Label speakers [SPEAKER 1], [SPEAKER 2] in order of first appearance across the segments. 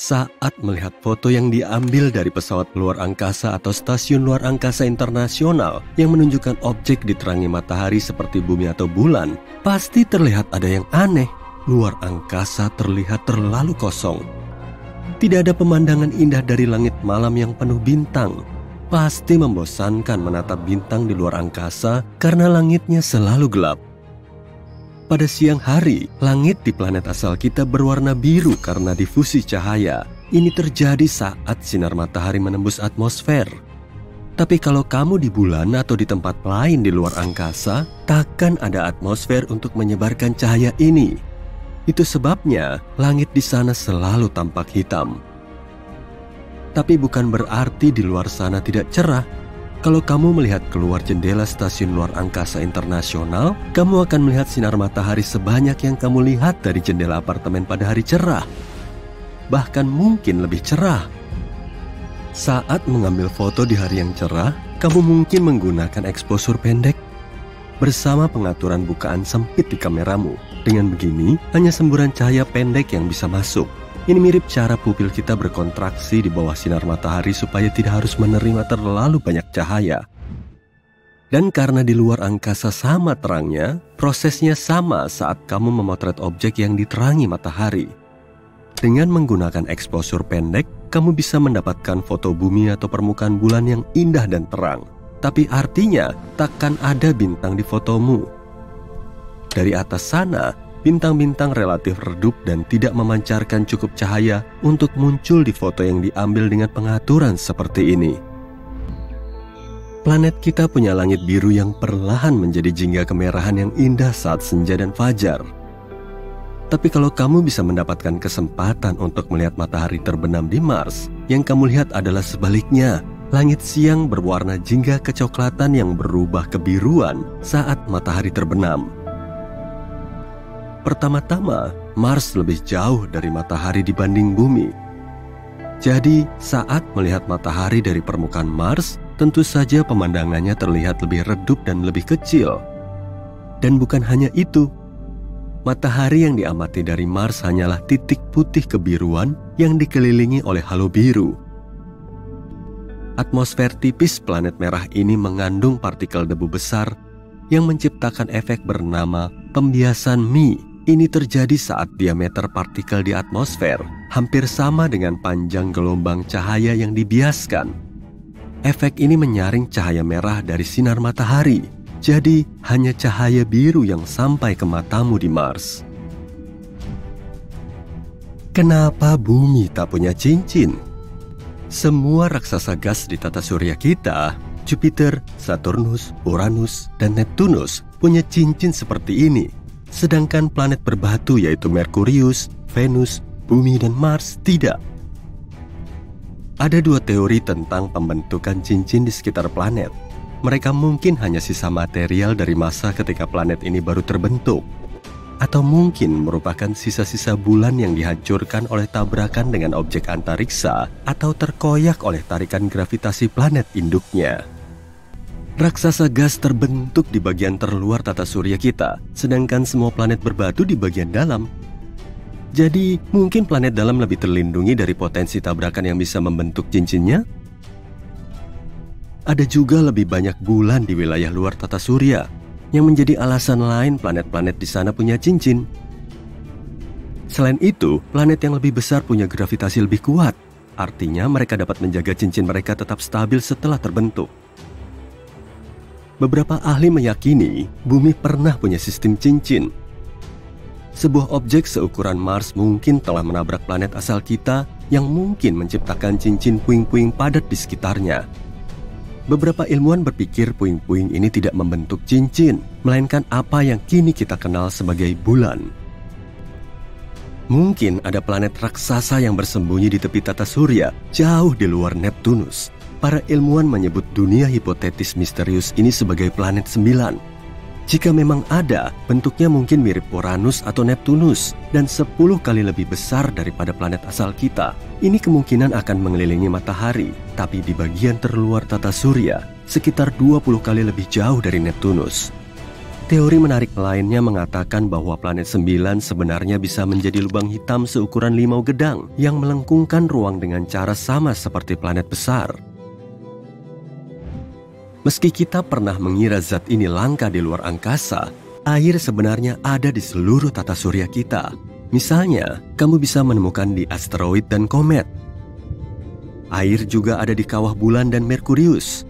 [SPEAKER 1] Saat melihat foto yang diambil dari pesawat luar angkasa atau stasiun luar angkasa internasional yang menunjukkan objek diterangi matahari seperti bumi atau bulan, pasti terlihat ada yang aneh. Luar angkasa terlihat terlalu kosong. Tidak ada pemandangan indah dari langit malam yang penuh bintang. Pasti membosankan menatap bintang di luar angkasa karena langitnya selalu gelap. Pada siang hari, langit di planet asal kita berwarna biru karena difusi cahaya. Ini terjadi saat sinar matahari menembus atmosfer. Tapi kalau kamu di bulan atau di tempat lain di luar angkasa, takkan ada atmosfer untuk menyebarkan cahaya ini. Itu sebabnya langit di sana selalu tampak hitam. Tapi bukan berarti di luar sana tidak cerah. Kalau kamu melihat keluar jendela stasiun luar angkasa internasional, kamu akan melihat sinar matahari sebanyak yang kamu lihat dari jendela apartemen pada hari cerah. Bahkan mungkin lebih cerah. Saat mengambil foto di hari yang cerah, kamu mungkin menggunakan exposure pendek bersama pengaturan bukaan sempit di kameramu. Dengan begini, hanya semburan cahaya pendek yang bisa masuk. Ini mirip cara pupil kita berkontraksi di bawah sinar matahari supaya tidak harus menerima terlalu banyak cahaya. Dan karena di luar angkasa sama terangnya, prosesnya sama saat kamu memotret objek yang diterangi matahari. Dengan menggunakan exposure pendek, kamu bisa mendapatkan foto bumi atau permukaan bulan yang indah dan terang. Tapi artinya, takkan ada bintang di fotomu. Dari atas sana, bintang-bintang relatif redup dan tidak memancarkan cukup cahaya untuk muncul di foto yang diambil dengan pengaturan seperti ini. Planet kita punya langit biru yang perlahan menjadi jingga kemerahan yang indah saat senja dan fajar. Tapi kalau kamu bisa mendapatkan kesempatan untuk melihat matahari terbenam di Mars, yang kamu lihat adalah sebaliknya. Langit siang berwarna jingga kecoklatan yang berubah kebiruan saat matahari terbenam. Pertama-tama, Mars lebih jauh dari matahari dibanding bumi. Jadi, saat melihat matahari dari permukaan Mars, tentu saja pemandangannya terlihat lebih redup dan lebih kecil. Dan bukan hanya itu, matahari yang diamati dari Mars hanyalah titik putih kebiruan yang dikelilingi oleh halo biru. Atmosfer tipis planet merah ini mengandung partikel debu besar yang menciptakan efek bernama pembiasan Mie. Ini terjadi saat diameter partikel di atmosfer hampir sama dengan panjang gelombang cahaya yang dibiaskan. Efek ini menyaring cahaya merah dari sinar matahari, jadi hanya cahaya biru yang sampai ke matamu di Mars. Kenapa bumi tak punya cincin? Semua raksasa gas di tata surya kita, Jupiter, Saturnus, Uranus, dan Neptunus punya cincin seperti ini. Sedangkan planet berbatu yaitu Merkurius, Venus, Bumi, dan Mars tidak. Ada dua teori tentang pembentukan cincin di sekitar planet. Mereka mungkin hanya sisa material dari masa ketika planet ini baru terbentuk. Atau mungkin merupakan sisa-sisa bulan yang dihancurkan oleh tabrakan dengan objek antariksa atau terkoyak oleh tarikan gravitasi planet induknya. Raksasa gas terbentuk di bagian terluar tata surya kita, sedangkan semua planet berbatu di bagian dalam. Jadi, mungkin planet dalam lebih terlindungi dari potensi tabrakan yang bisa membentuk cincinnya? Ada juga lebih banyak bulan di wilayah luar tata surya, yang menjadi alasan lain planet-planet di sana punya cincin. Selain itu, planet yang lebih besar punya gravitasi lebih kuat. Artinya mereka dapat menjaga cincin mereka tetap stabil setelah terbentuk. Beberapa ahli meyakini bumi pernah punya sistem cincin. Sebuah objek seukuran Mars mungkin telah menabrak planet asal kita yang mungkin menciptakan cincin puing-puing padat di sekitarnya. Beberapa ilmuwan berpikir puing-puing ini tidak membentuk cincin, melainkan apa yang kini kita kenal sebagai bulan. Mungkin ada planet raksasa yang bersembunyi di tepi tata surya, jauh di luar Neptunus. Para ilmuwan menyebut dunia hipotetis misterius ini sebagai planet 9. Jika memang ada, bentuknya mungkin mirip Uranus atau Neptunus dan 10 kali lebih besar daripada planet asal kita. Ini kemungkinan akan mengelilingi matahari, tapi di bagian terluar tata surya, sekitar 20 kali lebih jauh dari Neptunus. Teori menarik lainnya mengatakan bahwa planet 9 sebenarnya bisa menjadi lubang hitam seukuran limau gedang yang melengkungkan ruang dengan cara sama seperti planet besar. Meski kita pernah mengira zat ini langka di luar angkasa, air sebenarnya ada di seluruh tata surya kita. Misalnya, kamu bisa menemukan di asteroid dan komet. Air juga ada di kawah bulan dan Merkurius.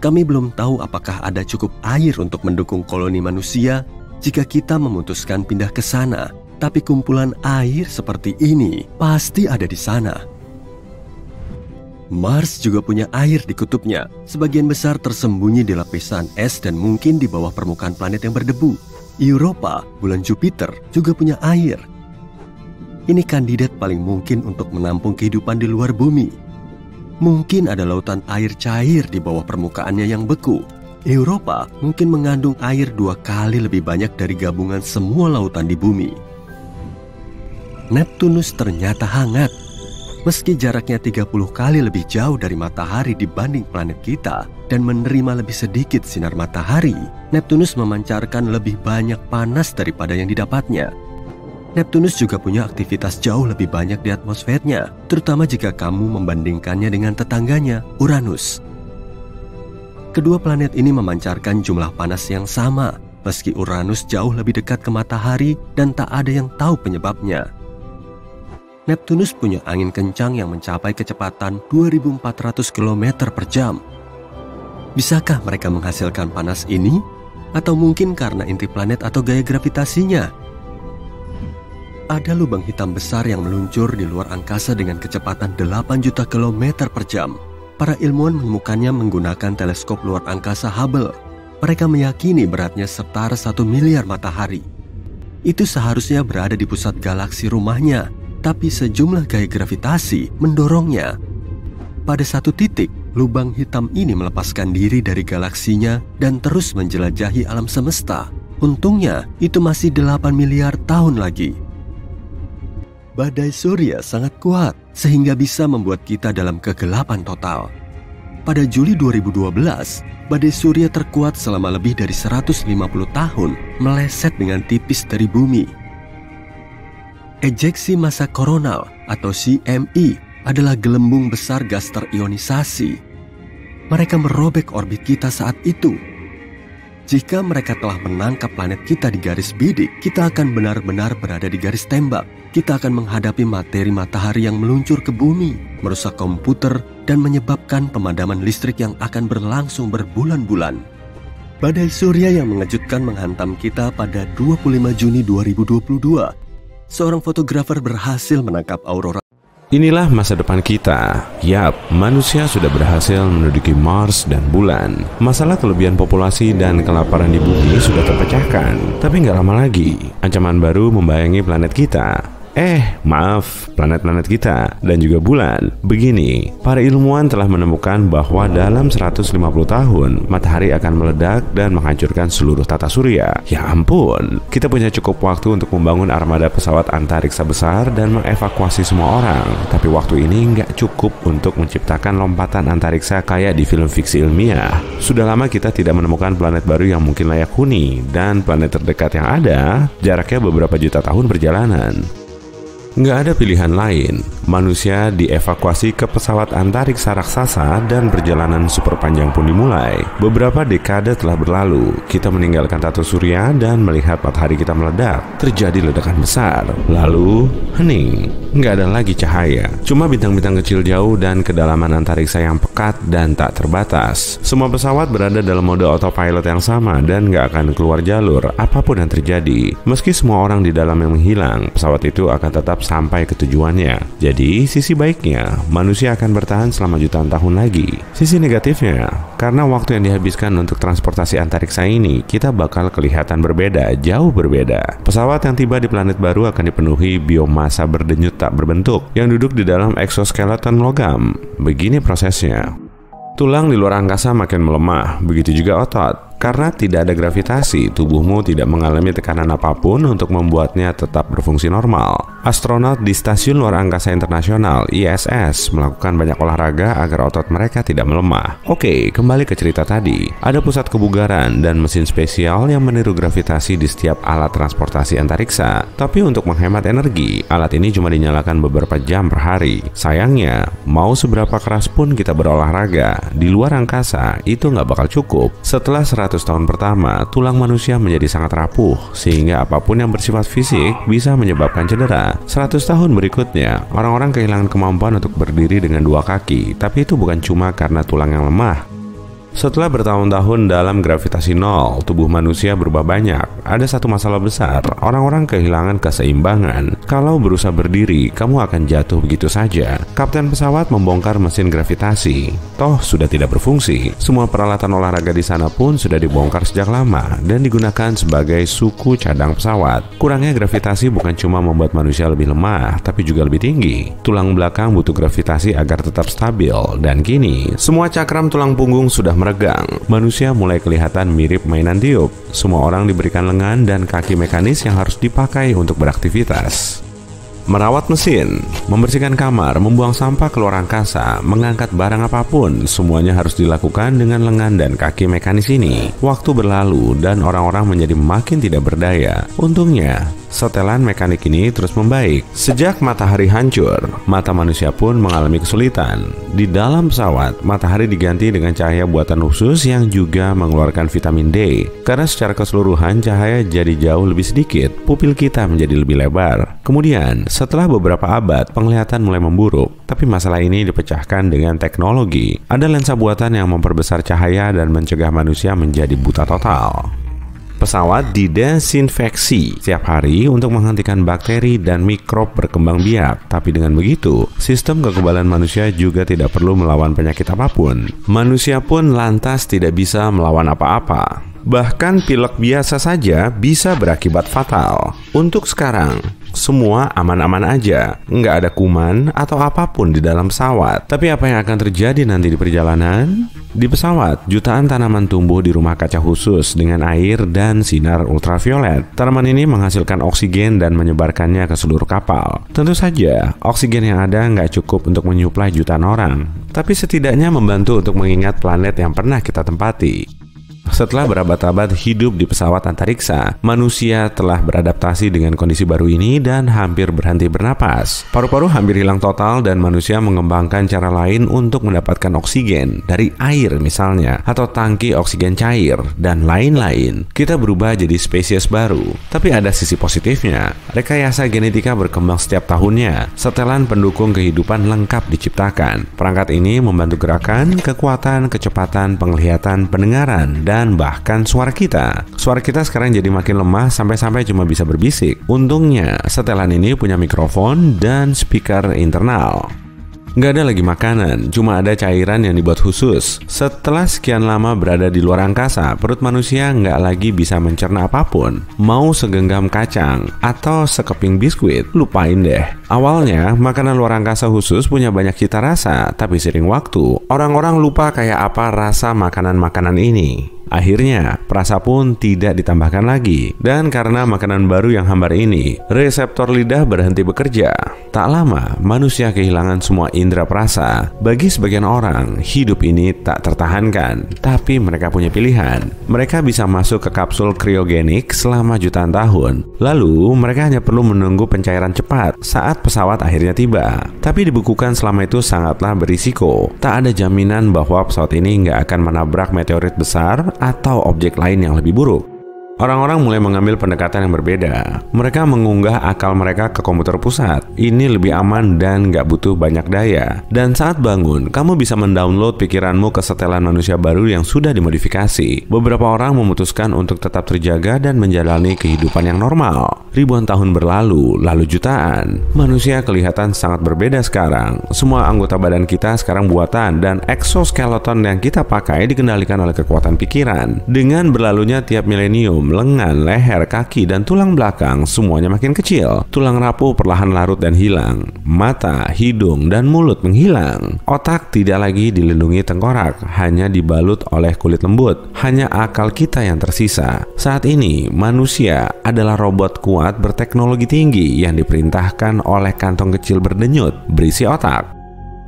[SPEAKER 1] Kami belum tahu apakah ada cukup air untuk mendukung koloni manusia jika kita memutuskan pindah ke sana. Tapi kumpulan air seperti ini pasti ada di sana. Mars juga punya air di kutubnya. Sebagian besar tersembunyi di lapisan es dan mungkin di bawah permukaan planet yang berdebu. Europa, bulan Jupiter, juga punya air. Ini kandidat paling mungkin untuk menampung kehidupan di luar bumi. Mungkin ada lautan air cair di bawah permukaannya yang beku. Europa mungkin mengandung air 2 kali lebih banyak dari gabungan semua lautan di bumi. Neptunus ternyata hangat. Meski jaraknya 30 kali lebih jauh dari matahari dibanding planet kita dan menerima lebih sedikit sinar matahari, Neptunus memancarkan lebih banyak panas daripada yang didapatnya. Neptunus juga punya aktivitas jauh lebih banyak di atmosfernya, terutama jika kamu membandingkannya dengan tetangganya, Uranus. Kedua planet ini memancarkan jumlah panas yang sama, meski Uranus jauh lebih dekat ke matahari dan tak ada yang tahu penyebabnya. Neptunus punya angin kencang yang mencapai kecepatan 2.400 km per jam. Bisakah mereka menghasilkan panas ini? Atau mungkin karena inti planet atau gaya gravitasinya? Ada lubang hitam besar yang meluncur di luar angkasa dengan kecepatan 8 juta kilometer per jam. Para ilmuwan menemukannya menggunakan teleskop luar angkasa Hubble. Mereka meyakini beratnya setara 1 miliar matahari. Itu seharusnya berada di pusat galaksi rumahnya, tapi sejumlah gaya gravitasi mendorongnya. Pada satu titik, lubang hitam ini melepaskan diri dari galaksinya dan terus menjelajahi alam semesta. Untungnya, itu masih 8 miliar tahun lagi. Badai surya sangat kuat sehingga bisa membuat kita dalam kegelapan total. Pada Juli 2012, badai surya terkuat selama lebih dari 150 tahun meleset dengan tipis dari bumi. Ejeksi massa koronal atau CME adalah gelembung besar gas terionisasi. Mereka merobek orbit kita saat itu. Jika mereka telah menangkap planet kita di garis bidik, kita akan benar-benar berada di garis tembak. Kita akan menghadapi materi matahari yang meluncur ke bumi, merusak komputer, dan menyebabkan pemadaman listrik yang akan berlangsung berbulan-bulan. Badai surya yang mengejutkan menghantam kita pada 25 Juni 2022. Seorang fotografer berhasil menangkap aurora.
[SPEAKER 2] Inilah masa depan kita. Yap, manusia sudah berhasil menduduki Mars dan bulan. Masalah kelebihan populasi dan kelaparan di bumi sudah terpecahkan. Tapi nggak lama lagi, ancaman baru membayangi planet kita. Planet-planet kita dan juga bulan. Begini, para ilmuwan telah menemukan bahwa dalam 150 tahun matahari akan meledak dan menghancurkan seluruh tata surya. Ya ampun, kita punya cukup waktu untuk membangun armada pesawat antariksa besar dan mengevakuasi semua orang. Tapi waktu ini nggak cukup untuk menciptakan lompatan antariksa kayak di film fiksi ilmiah. Sudah lama kita tidak menemukan planet baru yang mungkin layak huni, dan planet terdekat yang ada jaraknya beberapa juta tahun perjalanan. Nggak ada pilihan lain, manusia dievakuasi ke pesawat antariksa raksasa dan perjalanan super panjang pun dimulai. Beberapa dekade telah berlalu, kita meninggalkan tata surya dan melihat matahari kita meledak. Terjadi ledakan besar, lalu hening, nggak ada lagi cahaya. Cuma bintang-bintang kecil jauh dan kedalaman antariksa yang pekat dan tak terbatas. Semua pesawat berada dalam mode autopilot yang sama dan nggak akan keluar jalur apapun yang terjadi. Meski semua orang di dalam yang menghilang, pesawat itu akan tetap sampai ke tujuannya. Jadi, sisi baiknya, manusia akan bertahan selama jutaan tahun lagi. Sisi negatifnya, karena waktu yang dihabiskan untuk transportasi antariksa ini, kita bakal kelihatan berbeda, jauh berbeda. Pesawat yang tiba di planet baru akan dipenuhi biomasa berdenyut tak berbentuk yang duduk di dalam eksoskeleton logam. Begini prosesnya. Tulang di luar angkasa makin melemah, begitu juga otot. Karena tidak ada gravitasi, tubuhmu tidak mengalami tekanan apapun untuk membuatnya tetap berfungsi normal. Astronot di Stasiun Luar Angkasa Internasional (ISS) melakukan banyak olahraga agar otot mereka tidak melemah. Oke, kembali ke cerita tadi. Ada pusat kebugaran dan mesin spesial yang meniru gravitasi di setiap alat transportasi antariksa. Tapi untuk menghemat energi, alat ini cuma dinyalakan beberapa jam per hari. Sayangnya, mau seberapa keras pun kita berolahraga, di luar angkasa itu nggak bakal cukup. Setelah 100 tahun pertama, tulang manusia menjadi sangat rapuh, sehingga apapun yang bersifat fisik bisa menyebabkan cedera. 100 tahun berikutnya, orang-orang kehilangan kemampuan untuk berdiri dengan dua kaki, tapi itu bukan cuma karena tulang yang lemah. Setelah bertahun-tahun dalam gravitasi nol, tubuh manusia berubah banyak. Ada satu masalah besar, orang-orang kehilangan keseimbangan. Kalau berusaha berdiri, kamu akan jatuh begitu saja. Kapten pesawat membongkar mesin gravitasi. Toh sudah tidak berfungsi. Semua peralatan olahraga di sana pun sudah dibongkar sejak lama dan digunakan sebagai suku cadang pesawat. Kurangnya gravitasi bukan cuma membuat manusia lebih lemah, tapi juga lebih tinggi. Tulang belakang butuh gravitasi agar tetap stabil. Dan kini, semua cakram tulang punggung sudah meregang. Manusia mulai kelihatan mirip mainan tiup. Semua orang diberikan lengan dan kaki mekanis yang harus dipakai untuk beraktivitas. Merawat mesin, membersihkan kamar, membuang sampah ke luar angkasa, mengangkat barang apapun, semuanya harus dilakukan dengan lengan dan kaki mekanis ini. Waktu berlalu dan orang-orang menjadi makin tidak berdaya. Untungnya, setelan mekanik ini terus membaik. Sejak matahari hancur, mata manusia pun mengalami kesulitan. Di dalam pesawat, matahari diganti dengan cahaya buatan khusus yang juga mengeluarkan vitamin D. Karena secara keseluruhan cahaya jadi jauh lebih sedikit, pupil kita menjadi lebih lebar. Kemudian, setelah beberapa abad, penglihatan mulai memburuk. Tapi masalah ini dipecahkan dengan teknologi. Ada lensa buatan yang memperbesar cahaya dan mencegah manusia menjadi buta total. Pesawat didesinfeksi setiap hari untuk menghentikan bakteri dan mikrob berkembang biak. Tapi dengan begitu, sistem kekebalan manusia juga tidak perlu melawan penyakit apapun. Manusia pun lantas tidak bisa melawan apa-apa. Bahkan pilek biasa saja bisa berakibat fatal. Untuk sekarang, semua aman-aman aja, nggak ada kuman atau apapun di dalam pesawat. Tapi apa yang akan terjadi nanti di perjalanan? Di pesawat, jutaan tanaman tumbuh di rumah kaca khusus dengan air dan sinar ultraviolet. Tanaman ini menghasilkan oksigen dan menyebarkannya ke seluruh kapal. Tentu saja, oksigen yang ada nggak cukup untuk menyuplai jutaan orang, tapi setidaknya membantu untuk mengingat planet yang pernah kita tempati. Setelah berabad-abad hidup di pesawat antariksa, manusia telah beradaptasi dengan kondisi baru ini dan hampir berhenti bernapas. Paru-paru hampir hilang total dan manusia mengembangkan cara lain untuk mendapatkan oksigen dari air misalnya, atau tangki oksigen cair, dan lain-lain. Kita berubah jadi spesies baru. Tapi ada sisi positifnya. Rekayasa genetika berkembang setiap tahunnya. Setelan pendukung kehidupan lengkap diciptakan. Perangkat ini membantu gerakan, kekuatan, kecepatan, penglihatan, pendengaran, dan bahkan suara kita. Suara kita sekarang jadi makin lemah sampai-sampai cuma bisa berbisik. Untungnya, setelan ini punya mikrofon dan speaker internal. Nggak ada lagi makanan, cuma ada cairan yang dibuat khusus. Setelah sekian lama berada di luar angkasa, perut manusia nggak lagi bisa mencerna apapun. Mau segenggam kacang atau sekeping biskuit, lupain deh. Awalnya, makanan luar angkasa khusus punya banyak cita rasa, tapi seiring waktu, orang-orang lupa kayak apa rasa makanan-makanan ini. Akhirnya, perasa pun tidak ditambahkan lagi. Dan karena makanan baru yang hambar ini, reseptor lidah berhenti bekerja. Tak lama, manusia kehilangan semua indera perasa. Bagi sebagian orang, hidup ini tak tertahankan. Tapi mereka punya pilihan. Mereka bisa masuk ke kapsul kriogenik selama jutaan tahun. Lalu, mereka hanya perlu menunggu pencairan cepat saat pesawat akhirnya tiba. Tapi dibekukan selama itu sangatlah berisiko. Tak ada jaminan bahwa pesawat ini nggak akan menabrak meteorit besar atau objek lain yang lebih buruk. Orang-orang mulai mengambil pendekatan yang berbeda. Mereka mengunggah akal mereka ke komputer pusat. Ini lebih aman dan nggak butuh banyak daya. Dan saat bangun, kamu bisa mendownload pikiranmu ke setelan manusia baru yang sudah dimodifikasi. Beberapa orang memutuskan untuk tetap terjaga dan menjalani kehidupan yang normal. Ribuan tahun berlalu, lalu jutaan. Manusia kelihatan sangat berbeda sekarang. Semua anggota badan kita sekarang buatan dan exoskeleton yang kita pakai dikendalikan oleh kekuatan pikiran. Dengan berlalunya tiap milenium, lengan, leher, kaki, dan tulang belakang semuanya makin kecil. Tulang rapuh perlahan larut dan hilang. Mata, hidung, dan mulut menghilang. Otak tidak lagi dilindungi tengkorak, hanya dibalut oleh kulit lembut. Hanya akal kita yang tersisa. Saat ini, manusia adalah robot kuat berteknologi tinggi yang diperintahkan oleh kantong kecil berdenyut berisi otak.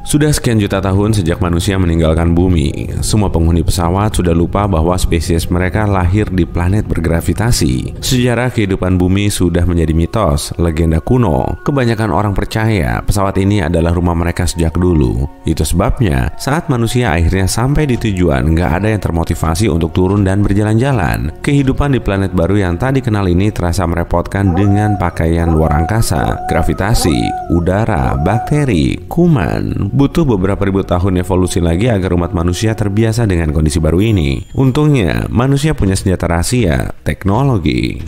[SPEAKER 2] Sudah sekian juta tahun sejak manusia meninggalkan bumi, semua penghuni pesawat sudah lupa bahwa spesies mereka lahir di planet bergravitasi. Sejarah kehidupan bumi sudah menjadi mitos, legenda kuno. Kebanyakan orang percaya pesawat ini adalah rumah mereka sejak dulu. Itu sebabnya saat manusia akhirnya sampai di tujuan, nggak ada yang termotivasi untuk turun dan berjalan-jalan. Kehidupan di planet baru yang tak dikenal ini terasa merepotkan dengan pakaian luar angkasa, gravitasi, udara, bakteri, kuman. Butuh beberapa ribu tahun evolusi lagi agar umat manusia terbiasa dengan kondisi baru ini. Untungnya, manusia punya senjata rahasia, teknologi.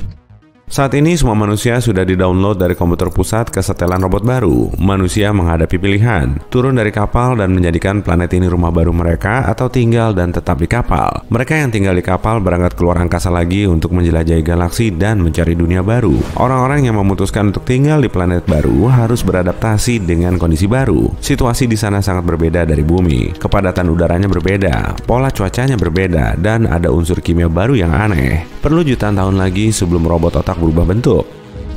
[SPEAKER 2] Saat ini semua manusia sudah di-download dari komputer pusat ke setelan robot baru. Manusia menghadapi pilihan, turun dari kapal dan menjadikan planet ini rumah baru mereka atau tinggal dan tetap di kapal. Mereka yang tinggal di kapal berangkat keluar angkasa lagi untuk menjelajahi galaksi dan mencari dunia baru. Orang-orang yang memutuskan untuk tinggal di planet baru harus beradaptasi dengan kondisi baru. Situasi di sana sangat berbeda dari bumi. Kepadatan udaranya berbeda, pola cuacanya berbeda, dan ada unsur kimia baru yang aneh. Perlu jutaan tahun lagi sebelum robot otak berubah bentuk.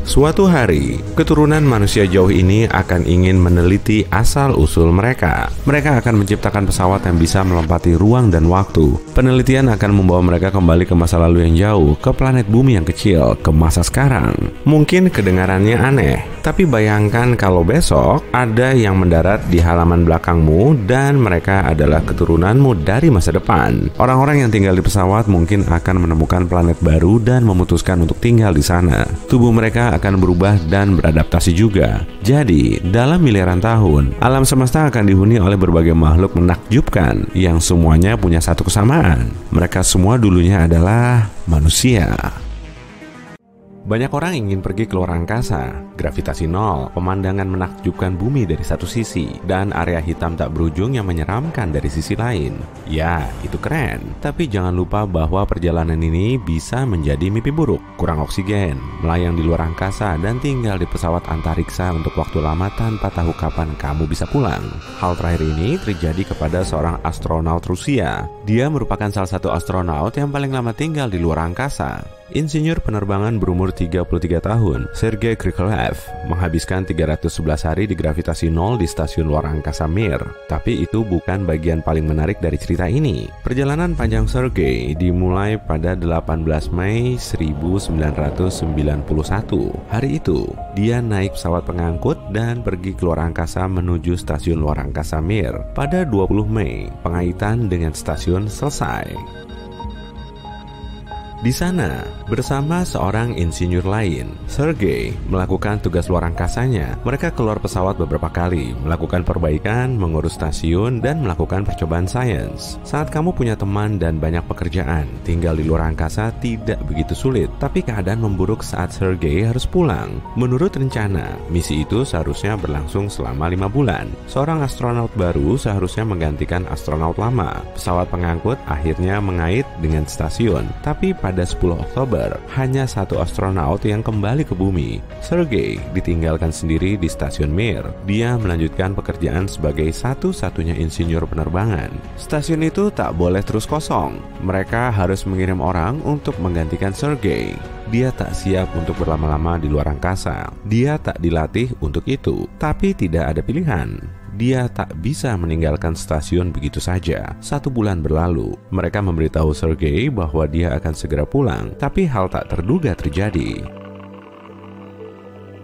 [SPEAKER 2] Suatu hari, keturunan manusia jauh ini akan ingin meneliti asal-usul mereka. Mereka akan menciptakan pesawat yang bisa melompati ruang dan waktu. Penelitian akan membawa mereka kembali ke masa lalu yang jauh, ke planet bumi yang kecil, ke masa sekarang. Mungkin kedengarannya aneh, tapi bayangkan kalau besok ada yang mendarat di halaman belakangmu dan mereka adalah keturunanmu dari masa depan. Orang-orang yang tinggal di pesawat mungkin akan menemukan planet baru dan memutuskan untuk tinggal di sana. Tubuh mereka akan berubah dan beradaptasi juga. Jadi, dalam miliaran tahun, alam semesta akan dihuni oleh berbagai makhluk menakjubkan yang semuanya punya satu kesamaan. Mereka semua dulunya adalah manusia. Banyak orang ingin pergi ke luar angkasa, gravitasi nol, pemandangan menakjubkan bumi dari satu sisi, dan area hitam tak berujung yang menyeramkan dari sisi lain. Ya, itu keren. Tapi jangan lupa bahwa perjalanan ini bisa menjadi mimpi buruk. Kurang oksigen, melayang di luar angkasa, dan tinggal di pesawat antariksa untuk waktu lama tanpa tahu kapan kamu bisa pulang. Hal terakhir ini terjadi kepada seorang astronaut Rusia. Dia merupakan salah satu astronaut yang paling lama tinggal di luar angkasa. Insinyur penerbangan berumur 33 tahun, Sergei Krikalev, menghabiskan 311 hari di gravitasi nol di stasiun luar angkasa Mir. Tapi itu bukan bagian paling menarik dari cerita ini. Perjalanan panjang Sergei dimulai pada 18 Mei 1991. Hari itu, dia naik pesawat pengangkut dan pergi ke luar angkasa menuju stasiun luar angkasa Mir. Pada 20 Mei, pengaitan dengan stasiun selesai. Di sana, bersama seorang insinyur lain, Sergei melakukan tugas luar angkasanya. Mereka keluar pesawat beberapa kali, melakukan perbaikan, mengurus stasiun, dan melakukan percobaan sains. Saat kamu punya teman dan banyak pekerjaan, tinggal di luar angkasa tidak begitu sulit. Tapi keadaan memburuk saat Sergei harus pulang. Menurut rencana, misi itu seharusnya berlangsung selama 5 bulan. Seorang astronaut baru seharusnya menggantikan astronaut lama. Pesawat pengangkut akhirnya mengait dengan stasiun, tapi pada 10 Oktober, hanya satu astronaut yang kembali ke bumi. Sergei ditinggalkan sendiri di stasiun Mir. Dia melanjutkan pekerjaan sebagai satu-satunya insinyur penerbangan. Stasiun itu tak boleh terus kosong. Mereka harus mengirim orang untuk menggantikan Sergei. Dia tak siap untuk berlama-lama di luar angkasa. Dia tak dilatih untuk itu, tapi tidak ada pilihan. Dia tak bisa meninggalkan stasiun begitu saja. 1 bulan berlalu, mereka memberitahu Sergei bahwa dia akan segera pulang, tapi hal tak terduga terjadi.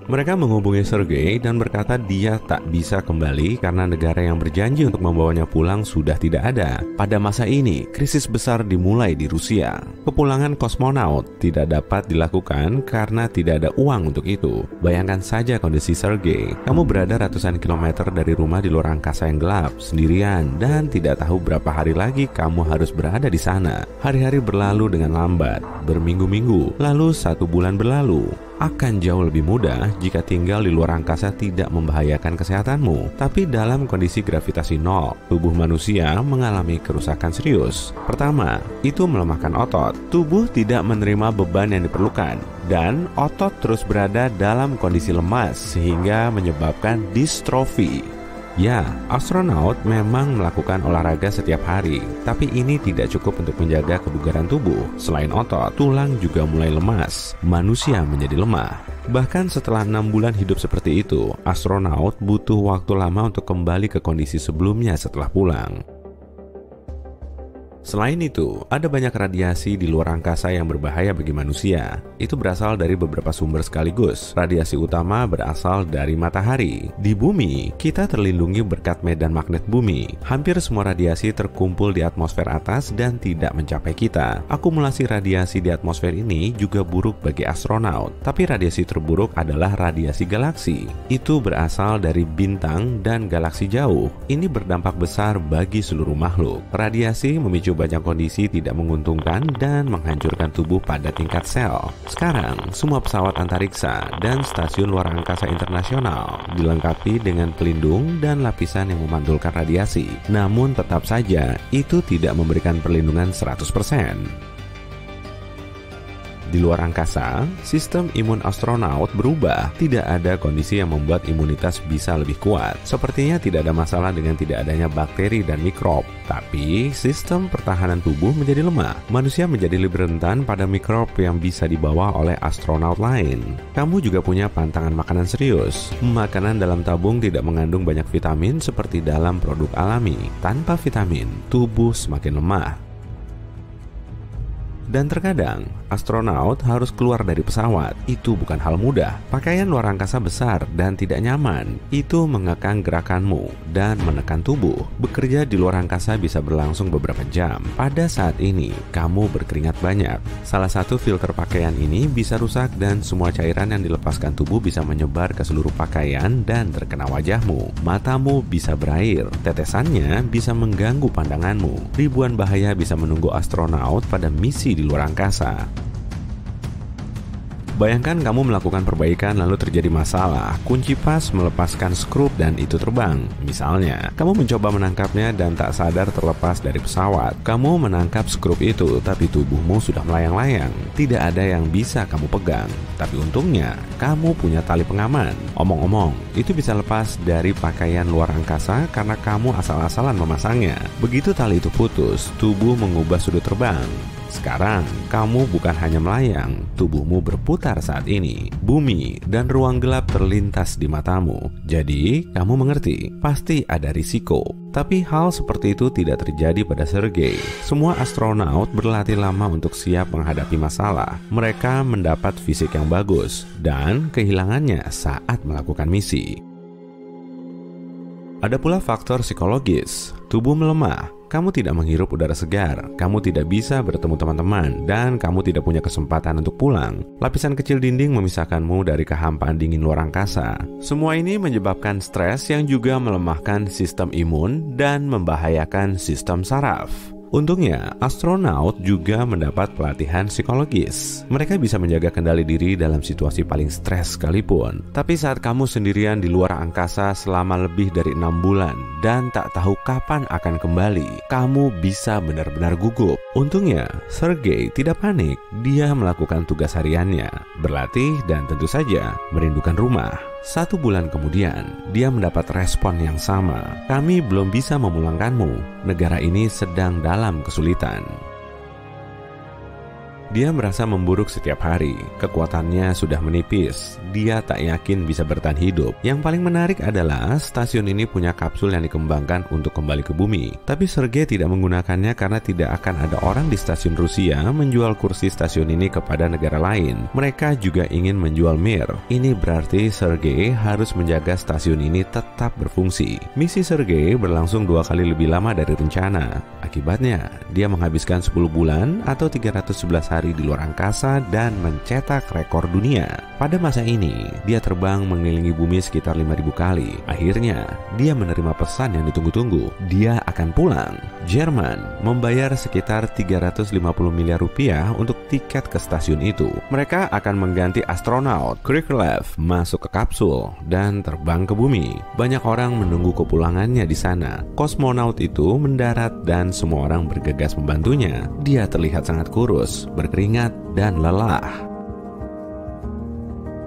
[SPEAKER 2] Mereka menghubungi Sergei dan berkata dia tak bisa kembali karena negara yang berjanji untuk membawanya pulang sudah tidak ada. Pada masa ini, krisis besar dimulai di Rusia. Kepulangan kosmonaut tidak dapat dilakukan karena tidak ada uang untuk itu. Bayangkan saja kondisi Sergei. Kamu berada ratusan kilometer dari rumah di luar angkasa yang gelap, sendirian, dan tidak tahu berapa hari lagi kamu harus berada di sana. Hari-hari berlalu dengan lambat, berminggu-minggu, lalu 1 bulan berlalu. akan jauh lebih mudah jika tinggal di luar angkasa tidak membahayakan kesehatanmu. Tapi dalam kondisi gravitasi nol, tubuh manusia mengalami kerusakan serius. Pertama, itu melemahkan otot. Tubuh tidak menerima beban yang diperlukan, dan otot terus berada dalam kondisi lemas sehingga menyebabkan distrofi. Ya, astronot memang melakukan olahraga setiap hari, tapi ini tidak cukup untuk menjaga kebugaran tubuh. Selain otot, tulang juga mulai lemas. Manusia menjadi lemah. Bahkan setelah 6 bulan hidup seperti itu, astronot butuh waktu lama untuk kembali ke kondisi sebelumnya setelah pulang. Selain itu, ada banyak radiasi di luar angkasa yang berbahaya bagi manusia. Itu berasal dari beberapa sumber sekaligus. Radiasi utama berasal dari matahari. Di bumi, kita terlindungi berkat medan magnet bumi. Hampir semua radiasi terkumpul di atmosfer atas dan tidak mencapai kita. Akumulasi radiasi di atmosfer ini juga buruk bagi astronot. Tapi radiasi terburuk adalah radiasi galaksi. Itu berasal dari bintang dan galaksi jauh. Ini berdampak besar bagi seluruh makhluk. Radiasi memicu banyak kondisi tidak menguntungkan dan menghancurkan tubuh pada tingkat sel. Sekarang, semua pesawat antariksa dan stasiun luar angkasa internasional dilengkapi dengan pelindung dan lapisan yang memantulkan radiasi. Namun tetap saja, itu tidak memberikan perlindungan 100%. Di luar angkasa, sistem imun astronot berubah. Tidak ada kondisi yang membuat imunitas bisa lebih kuat. Sepertinya tidak ada masalah dengan tidak adanya bakteri dan mikrob. Tapi, sistem pertahanan tubuh menjadi lemah. Manusia menjadi lebih rentan pada mikrob yang bisa dibawa oleh astronot lain. Kamu juga punya pantangan makanan serius. Makanan dalam tabung tidak mengandung banyak vitamin seperti dalam produk alami. Tanpa vitamin, tubuh semakin lemah. Dan terkadang, astronot harus keluar dari pesawat. Itu bukan hal mudah. Pakaian luar angkasa besar dan tidak nyaman. Itu mengekang gerakanmu dan menekan tubuh. Bekerja di luar angkasa bisa berlangsung beberapa jam. Pada saat ini, kamu berkeringat banyak. Salah satu filter pakaian ini bisa rusak dan semua cairan yang dilepaskan tubuh bisa menyebar ke seluruh pakaian dan terkena wajahmu. Matamu bisa berair. Tetesannya bisa mengganggu pandanganmu. Ribuan bahaya bisa menunggu astronot pada misi di luar angkasa. Bayangkan kamu melakukan perbaikan lalu terjadi masalah. Kunci pas melepaskan skrup dan itu terbang. Misalnya, kamu mencoba menangkapnya dan tak sadar terlepas dari pesawat. Kamu menangkap skrup itu, tapi tubuhmu sudah melayang-layang. Tidak ada yang bisa kamu pegang. Tapi untungnya, kamu punya tali pengaman. Omong-omong, itu bisa lepas dari pakaian luar angkasa karena kamu asal-asalan memasangnya. Begitu tali itu putus, tubuh mengubah sudut terbang. Sekarang, kamu bukan hanya melayang, tubuhmu berputar saat ini. Bumi dan ruang gelap terlintas di matamu. Jadi, kamu mengerti, pasti ada risiko. Tapi hal seperti itu tidak terjadi pada Sergei. Semua astronot berlatih lama untuk siap menghadapi masalah. Mereka mendapat fisik yang bagus dan kehilangannya saat melakukan misi. Ada pula faktor psikologis. Tubuh melemah. Kamu tidak menghirup udara segar, kamu tidak bisa bertemu teman-teman, dan kamu tidak punya kesempatan untuk pulang. Lapisan kecil dinding memisahkanmu dari kehampaan dingin luar angkasa. Semua ini menyebabkan stres yang juga melemahkan sistem imun dan membahayakan sistem saraf. Untungnya, astronot juga mendapat pelatihan psikologis. Mereka bisa menjaga kendali diri dalam situasi paling stres sekalipun. Tapi saat kamu sendirian di luar angkasa selama lebih dari 6 bulan dan tak tahu kapan akan kembali, kamu bisa benar-benar gugup. Untungnya, Sergei tidak panik. Dia melakukan tugas hariannya, berlatih dan tentu saja merindukan rumah. 1 bulan kemudian, dia mendapat respon yang sama. Kami belum bisa memulangkanmu. Negara ini sedang dalam kesulitan. Dia merasa memburuk setiap hari. Kekuatannya sudah menipis. Dia tak yakin bisa bertahan hidup. Yang paling menarik adalah stasiun ini punya kapsul yang dikembangkan untuk kembali ke bumi. Tapi Sergei tidak menggunakannya karena tidak akan ada orang di stasiun Rusia menjual kursi stasiun ini kepada negara lain. Mereka juga ingin menjual Mir. Ini berarti Sergei harus menjaga stasiun ini tetap berfungsi. Misi Sergei berlangsung 2 kali lebih lama dari rencana. Akibatnya, dia menghabiskan 10 bulan atau 311 hari di luar angkasa dan mencetak rekor dunia. Pada masa ini, dia terbang mengelilingi bumi sekitar 5.000 kali. Akhirnya, dia menerima pesan yang ditunggu-tunggu. Dia akan akan pulang, Jerman membayar sekitar 350 miliar rupiah untuk tiket ke stasiun itu. Mereka akan mengganti astronaut Krikalev masuk ke kapsul dan terbang ke bumi. Banyak orang menunggu kepulangannya di sana. Kosmonaut itu mendarat dan semua orang bergegas membantunya. Dia terlihat sangat kurus, berkeringat, dan lelah.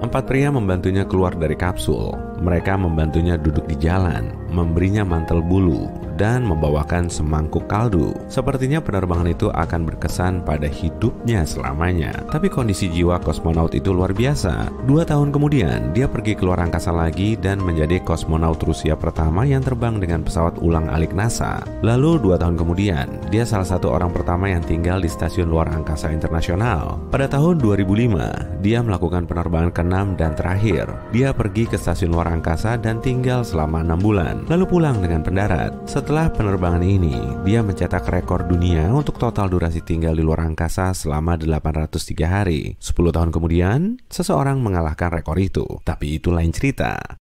[SPEAKER 2] 4 pria membantunya keluar dari kapsul. Mereka membantunya duduk di jalan, memberinya mantel bulu, dan membawakan semangkuk kaldu. Sepertinya penerbangan itu akan berkesan pada hidupnya selamanya. Tapi kondisi jiwa kosmonaut itu luar biasa. 2 tahun kemudian, dia pergi keluar angkasa lagi dan menjadi kosmonaut Rusia pertama yang terbang dengan pesawat ulang-alik NASA. Lalu 2 tahun kemudian, dia salah satu orang pertama yang tinggal di Stasiun Luar Angkasa Internasional. Pada tahun 2005, dia melakukan penerbangan ke-6 dan terakhir. Dia pergi ke Stasiun Luar Angkasa dan tinggal selama 6 bulan, lalu pulang dengan pendarat. Setelah penerbangan ini, dia mencetak rekor dunia untuk total durasi tinggal di luar angkasa selama 803 hari. 10 tahun kemudian, seseorang mengalahkan rekor itu. Tapi itu lain cerita.